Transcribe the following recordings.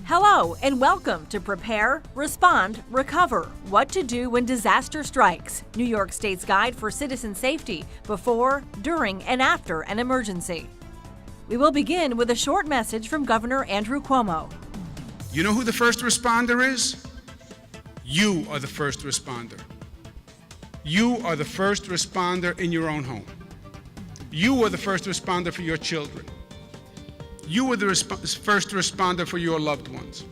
Hello and welcome to Prepare, Respond, Recover, What to Do When Disaster Strikes, New York State's Guide for Citizen Safety before, during, and after an emergency. We will begin with a short message from Governor Andrew Cuomo. You know who the first responder is? You are the first responder. You are the first responder in your own home. You are the first responder for your children. You are the first responder for your loved ones.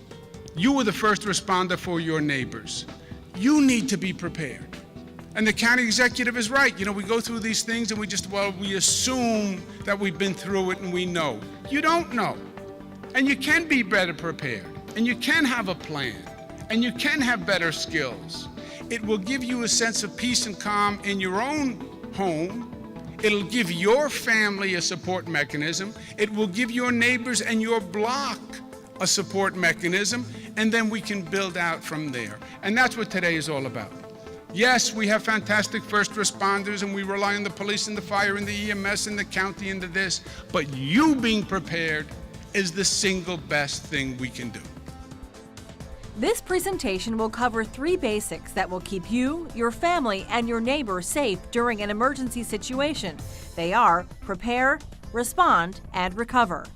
You are the first responder for your neighbors. You need to be prepared. And the county executive is right. You know, we go through these things and we assume that we've been through it and we know. You don't know. And you can be better prepared. And you can have a plan. And you can have better skills. It will give you a sense of peace and calm in your own home. It'll give your family a support mechanism. It will give your neighbors and your block a support mechanism, and then we can build out from there. And that's what today is all about. Yes, we have fantastic first responders, and we rely on the police and the fire and the EMS and the county and the this, but you being prepared is the single best thing we can do. This presentation will cover three basics that will keep you, your family, and your neighbors safe during an emergency situation. They are prepare, respond, and recover.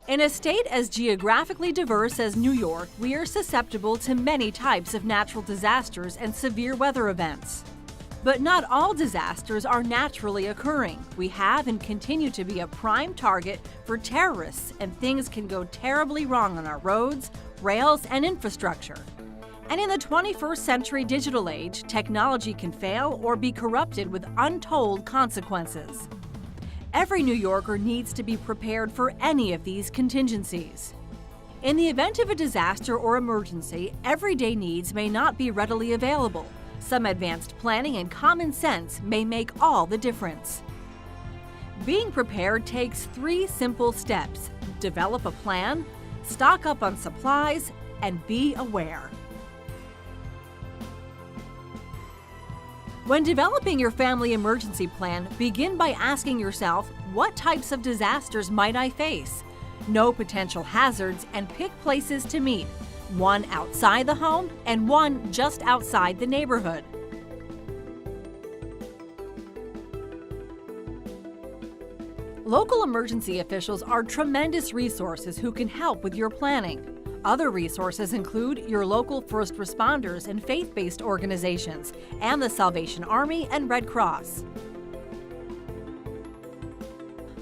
In a state as geographically diverse as New York, we are susceptible to many types of natural disasters and severe weather events. But not all disasters are naturally occurring. We have and continue to be a prime target for terrorists, and things can go terribly wrong on our roads, rails, and infrastructure. And in the 21st century digital age, technology can fail or be corrupted with untold consequences. Every New Yorker needs to be prepared for any of these contingencies. In the event of a disaster or emergency, everyday needs may not be readily available. Some advanced planning and common sense may make all the difference. Being prepared takes three simple steps: develop a plan, stock up on supplies, and be aware. When developing your family emergency plan, begin by asking yourself, what types of disasters might I face? Know potential hazards and pick places to meet, one outside the home and one just outside the neighborhood. Local emergency officials are tremendous resources who can help with your planning. Other resources include your local first responders and faith-based organizations, and the Salvation Army and Red Cross.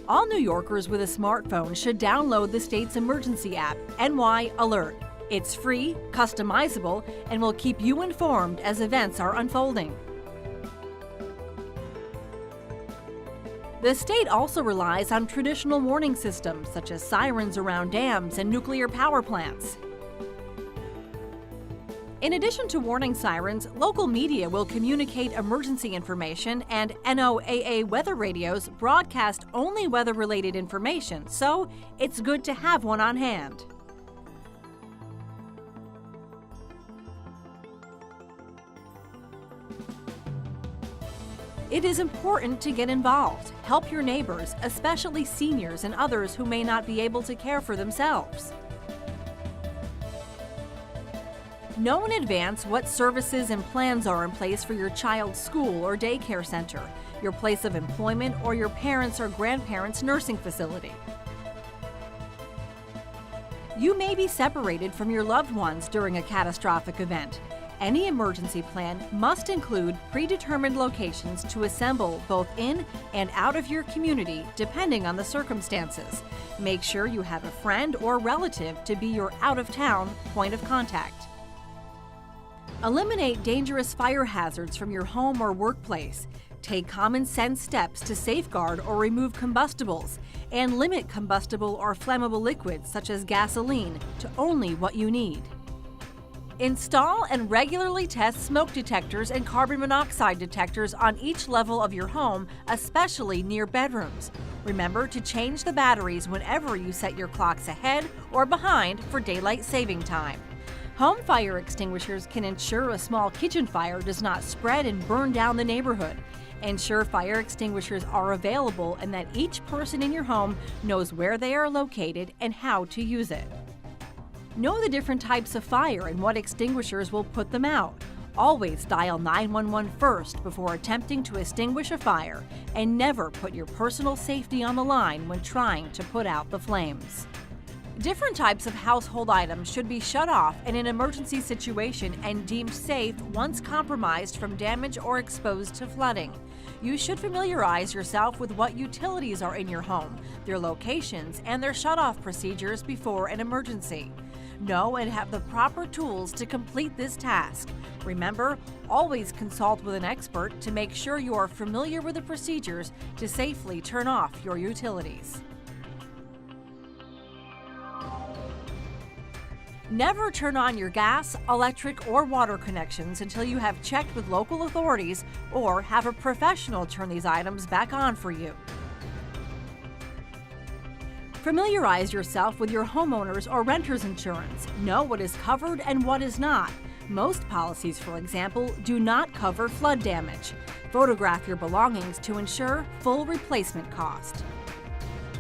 All New Yorkers with a smartphone should download the state's emergency app, NY Alert. It's free, customizable, and will keep you informed as events are unfolding. The state also relies on traditional warning systems such as sirens around dams and nuclear power plants. In addition to warning sirens, local media will communicate emergency information, and NOAA weather radios broadcast only weather-related information, so it's good to have one on hand. It is important to get involved. Help your neighbors, especially seniors and others who may not be able to care for themselves. Know in advance what services and plans are in place for your child's school or daycare center, your place of employment, or your parents' or grandparents' nursing facility. You may be separated from your loved ones during a catastrophic event. Any emergency plan must include predetermined locations to assemble both in and out of your community depending on the circumstances. Make sure you have a friend or relative to be your out-of-town point of contact. Eliminate dangerous fire hazards from your home or workplace. Take common sense steps to safeguard or remove combustibles, and limit combustible or flammable liquids such as gasoline to only what you need. Install and regularly test smoke detectors and carbon monoxide detectors on each level of your home, especially near bedrooms. Remember to change the batteries whenever you set your clocks ahead or behind for daylight saving time. Home fire extinguishers can ensure a small kitchen fire does not spread and burn down the neighborhood. Ensure fire extinguishers are available and that each person in your home knows where they are located and how to use it. Know the different types of fire and what extinguishers will put them out. Always dial 911 first before attempting to extinguish a fire, and never put your personal safety on the line when trying to put out the flames. Different types of household items should be shut off in an emergency situation and deemed safe once compromised from damage or exposed to flooding. You should familiarize yourself with what utilities are in your home, their locations, and their shut-off procedures before an emergency. Know and have the proper tools to complete this task. Remember, always consult with an expert to make sure you are familiar with the procedures to safely turn off your utilities. Never turn on your gas, electric, or water connections until you have checked with local authorities or have a professional turn these items back on for you. Familiarize yourself with your homeowner's or renter's insurance. Know what is covered and what is not. Most policies, for example, do not cover flood damage. Photograph your belongings to ensure full replacement cost.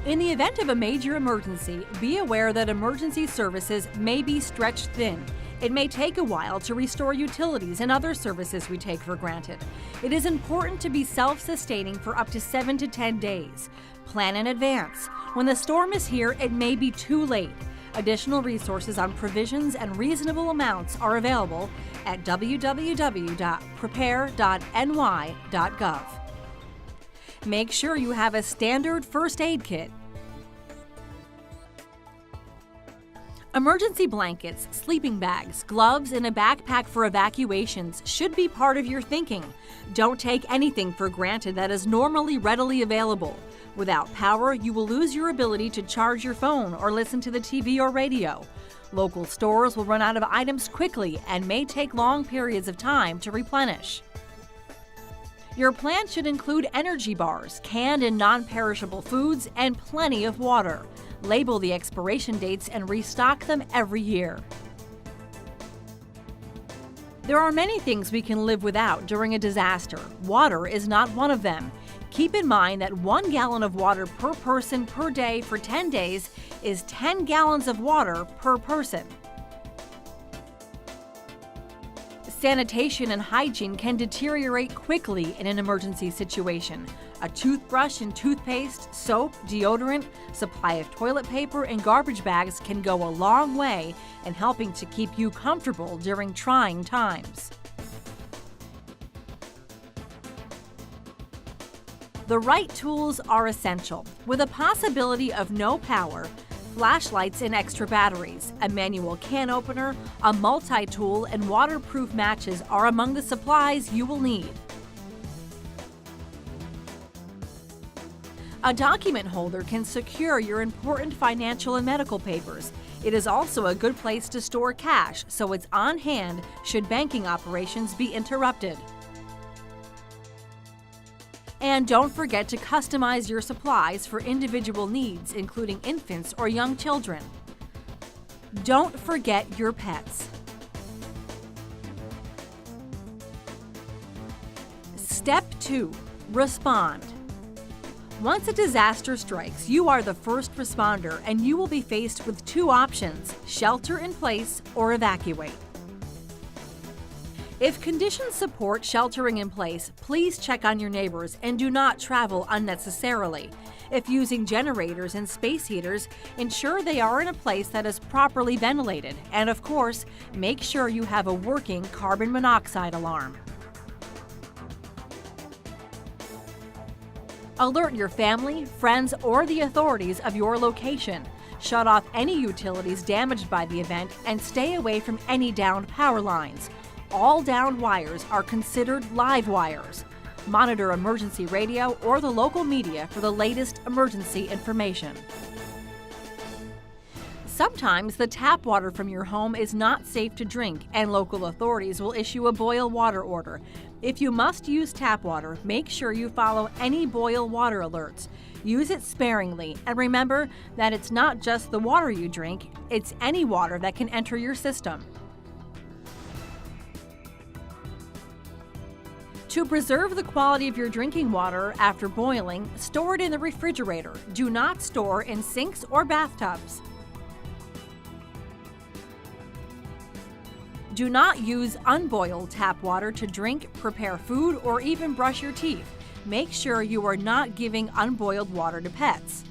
In the event of a major emergency, be aware that emergency services may be stretched thin. It may take a while to restore utilities and other services we take for granted. It is important to be self-sustaining for up to 7 to 10 days. Plan in advance. When the storm is here, it may be too late. Additional resources on provisions and reasonable amounts are available at www.prepare.ny.gov. Make sure you have a standard first aid kit. Emergency blankets, sleeping bags, gloves, and a backpack for evacuations should be part of your thinking. Don't take anything for granted that is normally readily available. Without power, you will lose your ability to charge your phone or listen to the TV or radio. Local stores will run out of items quickly and may take long periods of time to replenish. Your plan should include energy bars, canned and non-perishable foods, and plenty of water. Label the expiration dates and restock them every year. There are many things we can live without during a disaster. Water is not one of them. Keep in mind that 1 gallon of water per person per day for 10 days is 10 gallons of water per person. Sanitation and hygiene can deteriorate quickly in an emergency situation. A toothbrush and toothpaste, soap, deodorant, supply of toilet paper, and garbage bags can go a long way in helping to keep you comfortable during trying times. The right tools are essential. With a possibility of no power, flashlights and extra batteries, a manual can opener, a multi-tool, and waterproof matches are among the supplies you will need. A document holder can secure your important financial and medical papers. It is also a good place to store cash, so it's on hand should banking operations be interrupted. And don't forget to customize your supplies for individual needs, including infants or young children. Don't forget your pets. Step 2. Respond. Once a disaster strikes, you are the first responder and you will be faced with 2 options: shelter in place or evacuate. If conditions support sheltering in place, please check on your neighbors and do not travel unnecessarily. If using generators and space heaters, ensure they are in a place that is properly ventilated, and of course, make sure you have a working carbon monoxide alarm. Alert your family, friends, or the authorities of your location. Shut off any utilities damaged by the event and stay away from any downed power lines. All downed wires are considered live wires. Monitor emergency radio or the local media for the latest emergency information. Sometimes the tap water from your home is not safe to drink, and local authorities will issue a boil water order. If you must use tap water, make sure you follow any boil water alerts. Use it sparingly, and remember that it's not just the water you drink, it's any water that can enter your system. To preserve the quality of your drinking water after boiling, store it in the refrigerator. Do not store in sinks or bathtubs. Do not use unboiled tap water to drink, prepare food, or even brush your teeth. Make sure you are not giving unboiled water to pets.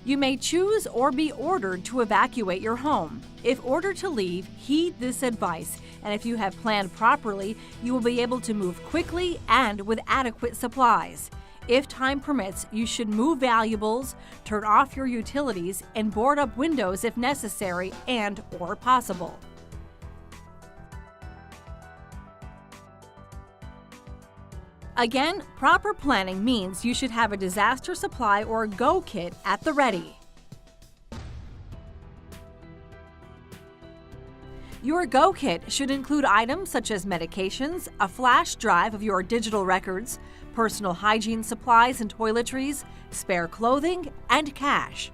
You may choose or be ordered to evacuate your home. If ordered to leave, heed this advice, and if you have planned properly, you will be able to move quickly and with adequate supplies. If time permits, you should move valuables, turn off your utilities, and board up windows if necessary and/or possible. Again, proper planning means you should have a disaster supply or go kit at the ready. Your go kit should include items such as medications, a flash drive of your digital records, personal hygiene supplies and toiletries, spare clothing, and cash.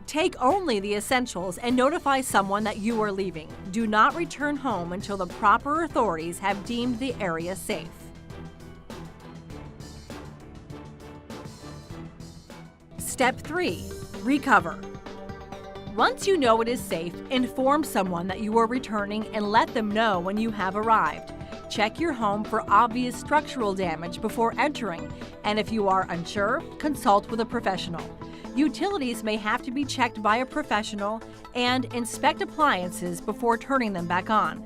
Take only the essentials and notify someone that you are leaving. Do not return home until the proper authorities have deemed the area safe. Step 3. Recover. Once you know it is safe, inform someone that you are returning and let them know when you have arrived. Check your home for obvious structural damage before entering, and if you are unsure, consult with a professional. Utilities may have to be checked by a professional, and inspect appliances before turning them back on.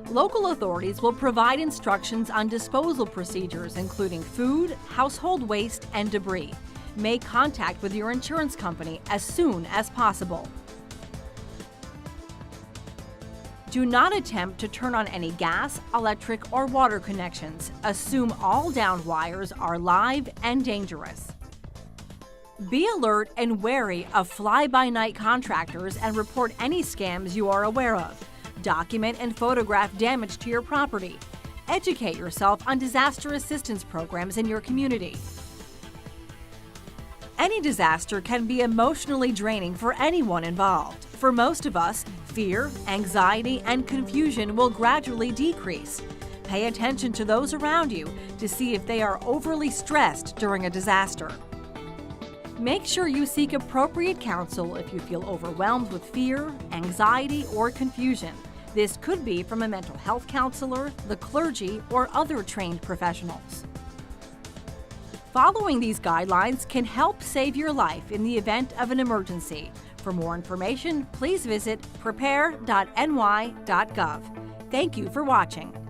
Local authorities will provide instructions on disposal procedures, including food, household waste, and debris. Make contact with your insurance company as soon as possible. Do not attempt to turn on any gas, electric, or water connections. Assume all downed wires are live and dangerous. Be alert and wary of fly-by-night contractors and report any scams you are aware of. Document and photograph damage to your property. Educate yourself on disaster assistance programs in your community. Any disaster can be emotionally draining for anyone involved. For most of us, fear, anxiety, and confusion will gradually decrease. Pay attention to those around you to see if they are overly stressed during a disaster. Make sure you seek appropriate counsel if you feel overwhelmed with fear, anxiety, or confusion. This could be from a mental health counselor, the clergy, or other trained professionals. Following these guidelines can help save your life in the event of an emergency. For more information, please visit prepare.ny.gov. Thank you for watching.